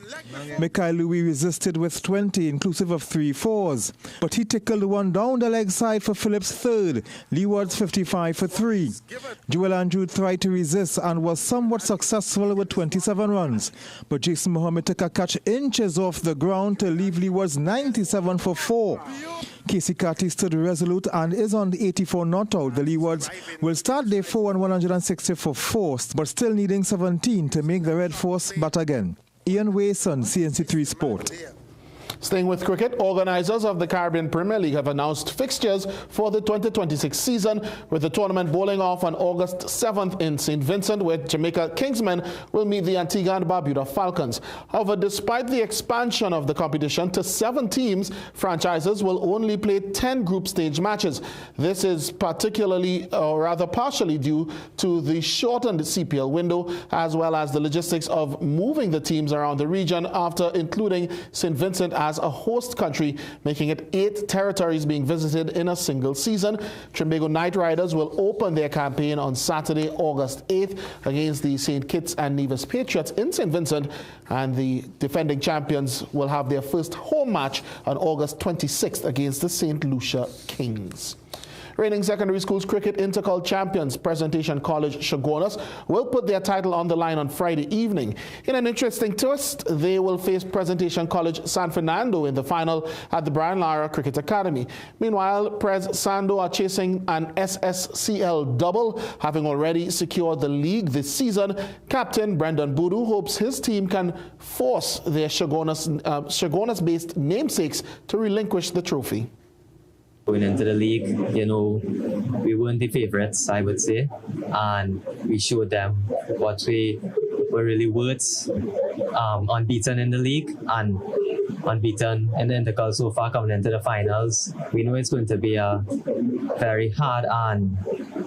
Mikhail Louis resisted with 20, inclusive of 3 fours. But he tickled one down the leg side for Phillip's third, Leewards 55 for 3. Joel Andrew tried to resist and was somewhat successful with 27 runs. But Jason Mohammed took a catch inches off the ground to leave Leewards 97 for 4. Casey Carty stood resolute and is on the 84 not out. The Leewards will start day 4 on 160 for 4, but still needing 17 to make the Red Force bat again. Ian Wason, CNC3 Sport. Staying with cricket, organizers of the Caribbean Premier League have announced fixtures for the 2026 season, with the tournament bowling off on August 7th in St. Vincent, where Jamaica Kingsmen will meet the Antigua and Barbuda Falcons. However, despite the expansion of the competition to 7 teams, franchises will only play 10 group stage matches. This is particularly, or rather partially, due to the shortened CPL window, as well as the logistics of moving the teams around the region after including St. Vincent as a host country, making it 8 territories being visited in a single season. Trinbago Knight Riders will open their campaign on Saturday, August 8th against the St. Kitts and Nevis Patriots in St. Vincent, and the defending champions will have their first home match on August 26th against the St. Lucia Kings. Reigning secondary schools cricket intercol champions Presentation College Chaguanas will put their title on the line on Friday evening. In an interesting twist, they will face Presentation College San Fernando in the final at the Brian Lara Cricket Academy. Meanwhile, Pres Sando are chasing an SSCL double, having already secured the league this season. Captain Brendan Boodoo hopes his team can force their Chaguanas-based namesakes to relinquish the trophy. Going into the league, you know, we weren't the favorites, I would say, and we showed them what we were really worth, unbeaten in the league and unbeaten in the intercal so far coming into the finals. We know it's going to be a very hard and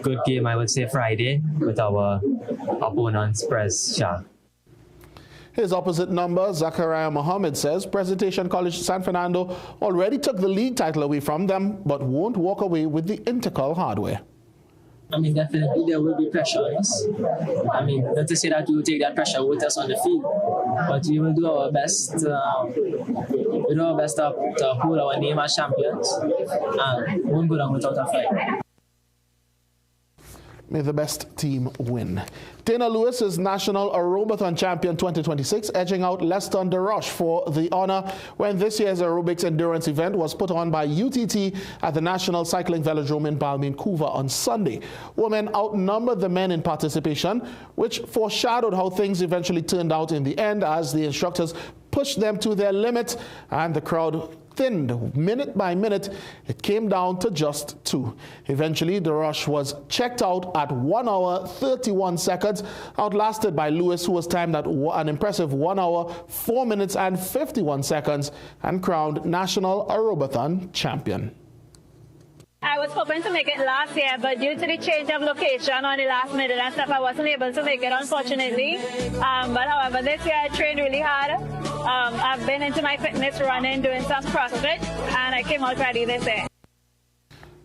good game, I would say, Friday with our opponents, Pres Shah. His opposite number, Zachariah Mohammed, says Presentation College San Fernando already took the league title away from them, but won't walk away with the intercol hardware. I mean, definitely there will be pressure on us. I mean, not to say that we will take that pressure with us on the field, but we will do our best. To hold our name as champions, and won't go down without a fight. May the best team win. Dana Lewis is National Aerobathon Champion 2026, edging out Leston DeRoche for the honor when this year's aerobics endurance event was put on by UTT at the National Cycling Velodrome in Balmain Couva on Sunday. Women outnumbered the men in participation, which foreshadowed how things eventually turned out in the end as the instructors pushed them to their limit and the crowd thinned minute by minute. It came down to just 2. Eventually, DeRoche was checked out at 1 hour 31 seconds, outlasted by Lewis, who was timed at an impressive 1 hour 4 minutes and 51 seconds and crowned National Aerobathon Champion. I was hoping to make it last year, but due to the change of location on the last minute and stuff, I wasn't able to make it, unfortunately. But however, this year I trained really hard. I've been into my fitness running, doing some CrossFit, and I came out ready this year.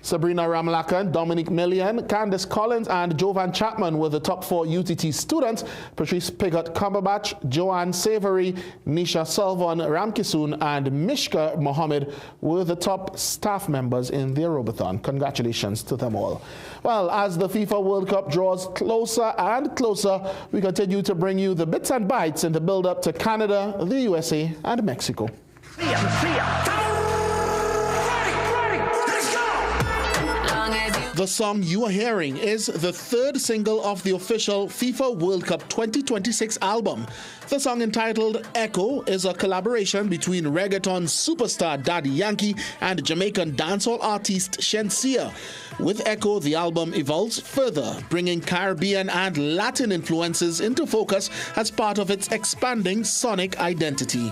Sabrina Ramlakan, Dominic Millian, Candice Collins, and Jovan Chapman were the top 4 UTT students. Patrice Pigot Cumberbatch, Joanne Savory, Nisha Salvan Ramkisoon, and Mishka Mohammed were the top staff members in the aerobathon. Congratulations to them all. Well, as the FIFA World Cup draws closer and closer, we continue to bring you the bits and bytes in the build-up to Canada, the USA, and Mexico. The song you are hearing is the 3rd single of the official FIFA World Cup 2026 album. The song, entitled Echo, is a collaboration between reggaeton superstar Daddy Yankee and Jamaican dancehall artist Shenseea. With Echo, the album evolves further, bringing Caribbean and Latin influences into focus as part of its expanding sonic identity.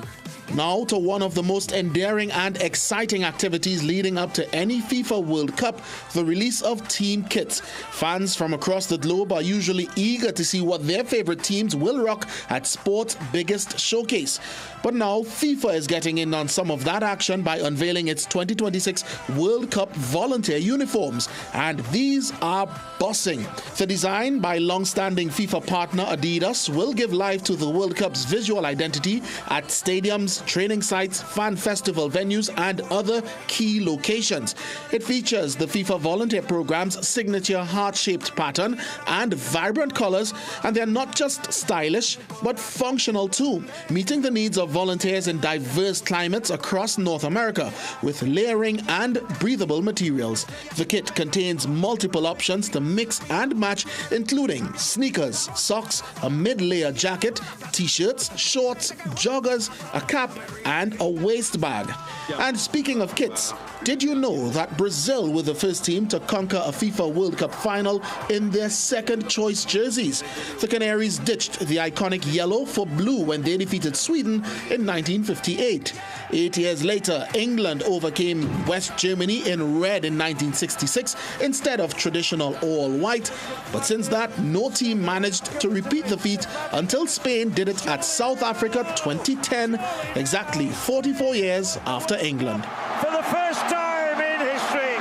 Now to one of the most endearing and exciting activities leading up to any FIFA World Cup, the release of team kits. Fans from across the globe are usually eager to see what their favorite teams will rock at sport's biggest showcase. But now FIFA is getting in on some of that action by unveiling its 2026 World Cup volunteer uniforms, and these are bossing. The design by long-standing FIFA partner Adidas will give life to the World Cup's visual identity at stadiums, training sites, fan festival venues, and other key locations. It features the FIFA volunteer program's signature heart-shaped pattern and vibrant colors, and they're not just stylish, but functional too, meeting the needs of volunteers in diverse climates across North America with layering and breathable materials. The kit contains multiple options to mix and match, including sneakers, socks, a mid-layer jacket, t-shirts, shorts, joggers, a cap, and a waist bag. And speaking of kits, did you know that Brazil were the first team to conquer a FIFA World Cup final in their second choice jerseys? The Canaries ditched the iconic yellow for blue when they defeated Sweden in 1958. 8 years later, England overcame West Germany in red in 1966 instead of traditional all-white. But since that, no team managed to repeat the feat until Spain did it at South Africa 2010, exactly 44 years after England. For the first time in history,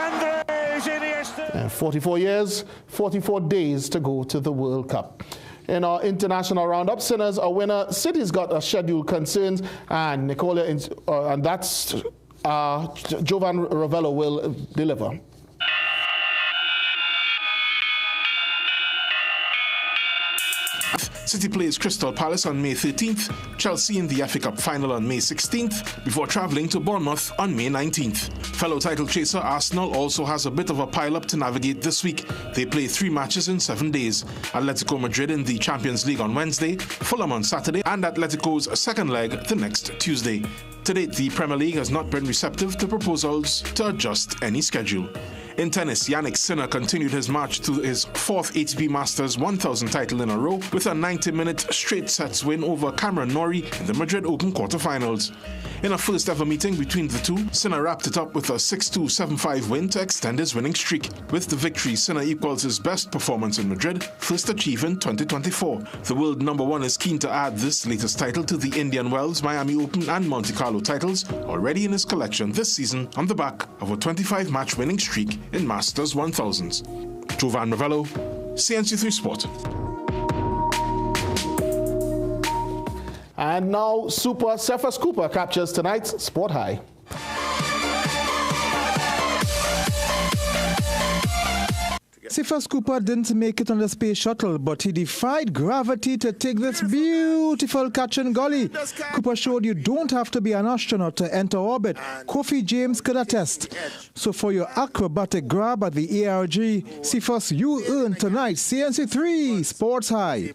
Andres Iniesta. 44 years, 44 days to go to the World Cup. In our international roundup, Sinners a winner. City's got a scheduled concerns, and Nicola, and that's Jovan Ravello will deliver. City plays Crystal Palace on May 13th, Chelsea in the FA Cup final on May 16th, before travelling to Bournemouth on May 19th. Fellow title chaser Arsenal also has a bit of a pile-up to navigate this week. They play 3 matches in 7 days. Atletico Madrid in the Champions League on Wednesday, Fulham on Saturday, and Atletico's second leg the next Tuesday. To date, the Premier League has not been receptive to proposals to adjust any schedule. In tennis, Yannick Sinner continued his march to his 4th ATP Masters 1000 title in a row with a 90-minute straight sets win over Cameron Norrie in the Madrid Open quarterfinals. In a first ever meeting between the two, Sinner wrapped it up with a 6-2, 7-5 win to extend his winning streak. With the victory, Sinner equals his best performance in Madrid, first achieved in 2024. The world number 1 is keen to add this latest title to the Indian Wells, Miami Open and Monte Carlo titles, already in his collection this season on the back of a 25-match winning streak in Masters 1000s. Jovan Ravello, CNC3 Sport. And now Super Cephas Cooper captures tonight's Sport High. Cephas Cooper didn't make it on the space shuttle, but he defied gravity to take this beautiful catch and gully. Cooper showed you don't have to be an astronaut to enter orbit. Kofi James could attest. So for your acrobatic grab at the ARG, Cephas, you earn tonight CNC3 Sports High.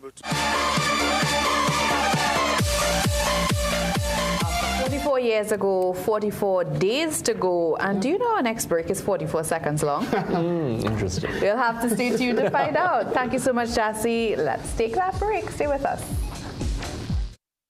44 years ago, 44 days to go. And do you know our next break is 44 seconds long? Interesting. We'll have to stay tuned to find out. Thank you so much, Jassy. Let's take that break. Stay with us.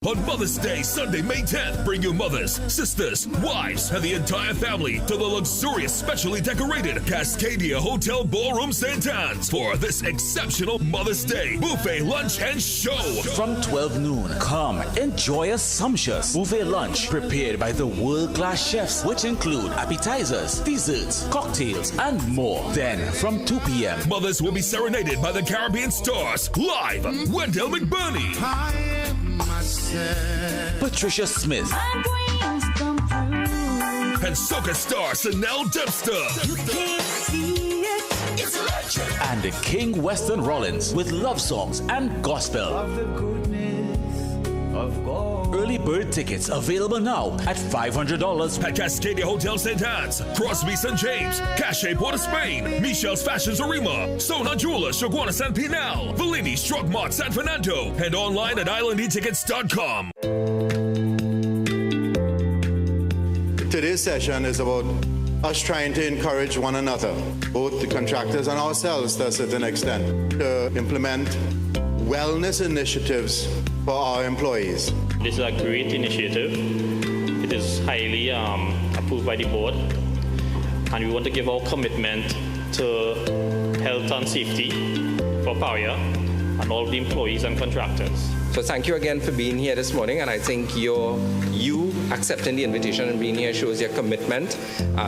On Mother's Day, Sunday, May 10th, bring your mothers, sisters, wives, and the entire family to the luxurious, specially decorated Cascadia Hotel Ballroom St. Anne's for this exceptional Mother's Day buffet lunch and show. From 12 noon, come enjoy a sumptuous buffet lunch prepared by the world-class chefs, which include appetizers, desserts, cocktails, and more. Then, from 2 p.m., mothers will be serenaded by the Caribbean stars live. Wendell McBurney, Patricia Smith, and soca star Sanel Dempster. And the King Western Rollins with love songs and gospel. Early bird tickets available now at $500 at Cascadia Hotel St. Anne's, Crosby St. James, Cache Port of Spain, Michelle's Fashions Arima, Sona Jewelers, Shoguana San Pinal, Bellini Stroke Mart San Fernando, and online at islandetickets.com. Today's session is about us trying to encourage one another, both the contractors and ourselves to a certain extent, to implement wellness initiatives for our employees. This is a great initiative. It is highly approved by the board, and we want to give our commitment to health and safety for Paria and all the employees and contractors. So thank you again for being here this morning, and I think you accepting the invitation and being here shows your commitment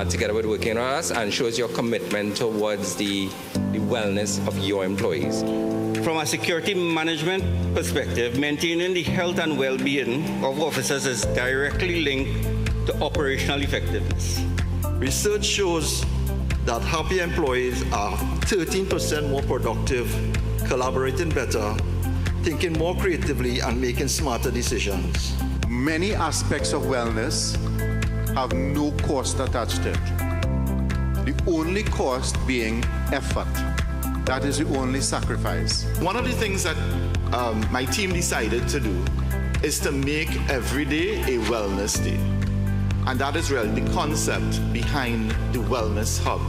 together with working with us, and shows your commitment towards the wellness of your employees. From a security management perspective, maintaining the health and well-being of officers is directly linked to operational effectiveness. Research shows that happy employees are 13% more productive, collaborating better, thinking more creatively, and making smarter decisions. Many aspects of wellness have no cost attached to it. The only cost being effort. That is the only sacrifice. One of the things that my team decided to do is to make every day a wellness day. And that is really the concept behind the Wellness Hub.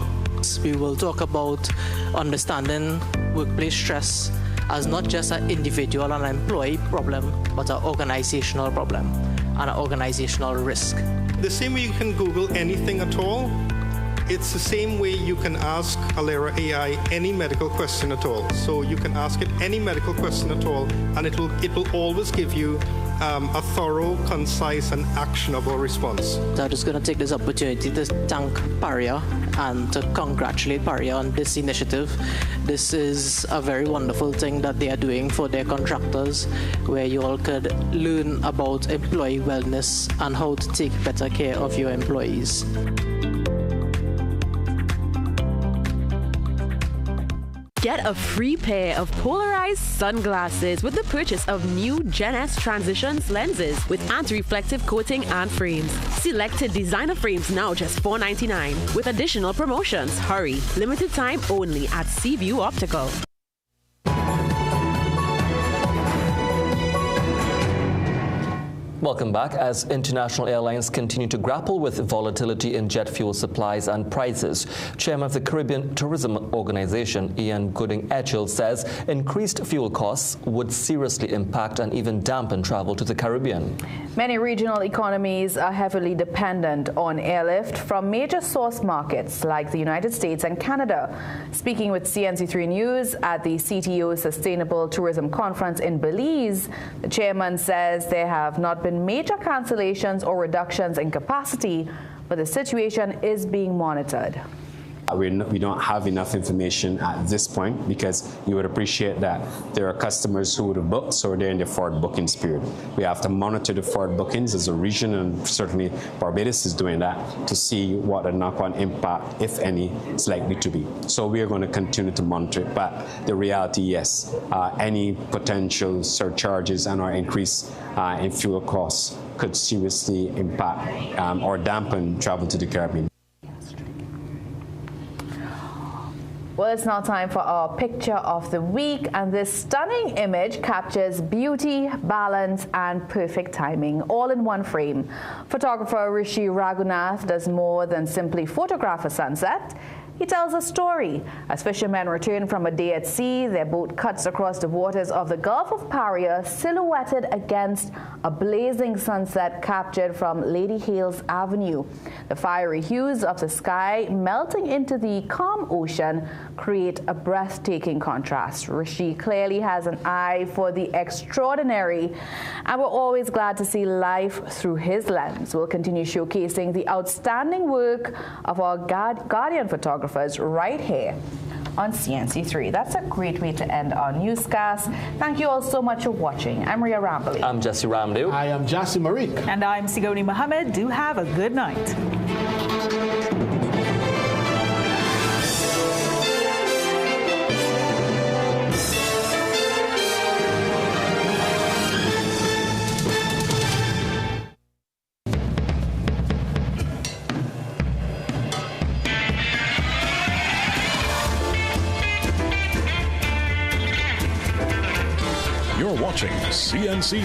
We will talk about understanding workplace stress as not just an individual and employee problem, but an organizational problem and an organizational risk. The same way you can Google anything at all, it's the same way you can ask Alera AI any medical question at all. So you can ask it any medical question at all, and it will always give you a thorough, concise, and actionable response. So I'm just going to take this opportunity to thank Paria and to congratulate Paria on this initiative. This is a very wonderful thing that they are doing for their contractors, where you all could learn about employee wellness and how to take better care of your employees. Get a free pair of polarized sunglasses with the purchase of new Gen S Transitions lenses with anti-reflective coating and frames. Selected designer frames now just $4.99 with additional promotions. Hurry, limited time only at Seaview Optical. Welcome back. As international airlines continue to grapple with volatility in jet fuel supplies and prices, Chairman of the Caribbean Tourism Organization, Ian Gooding-Etchell, says increased fuel costs would seriously impact and even dampen travel to the Caribbean. Many regional economies are heavily dependent on airlift from major source markets like the United States and Canada. Speaking with CNC3 News at the CTO Sustainable Tourism Conference in Belize, the chairman says there have not been major cancellations or reductions in capacity, but the situation is being monitored. We don't have enough information at this point, because you would appreciate that there are customers who would have booked, so they're in the forward bookings period. We have to monitor the forward bookings as a region, and certainly Barbados is doing that, to see what the knock-on impact, if any, is likely to be. So we are going to continue to monitor it, but the reality, yes, any potential surcharges and or increase in fuel costs could seriously impact or dampen travel to the Caribbean. Well, it's now time for our picture of the week, and this stunning image captures beauty, balance, and perfect timing, all in one frame. Photographer Rishi Raghunath does more than simply photograph a sunset. He tells a story. As fishermen return from a day at sea, their boat cuts across the waters of the Gulf of Paria, silhouetted against a blazing sunset captured from Lady Hales Avenue. The fiery hues of the sky melting into the calm ocean create a breathtaking contrast. Rishi clearly has an eye for the extraordinary, and we're always glad to see life through his lens. We'll continue showcasing the outstanding work of our Guardian photographers right here on CNC3. That's a great way to end our newscast. Thank you all so much for watching. I'm Ria Rambali. I'm Jesse Ramdu. I am Jassi Marik. And I'm Sigoni Mohammed. Do have a good night. You're watching CNC3.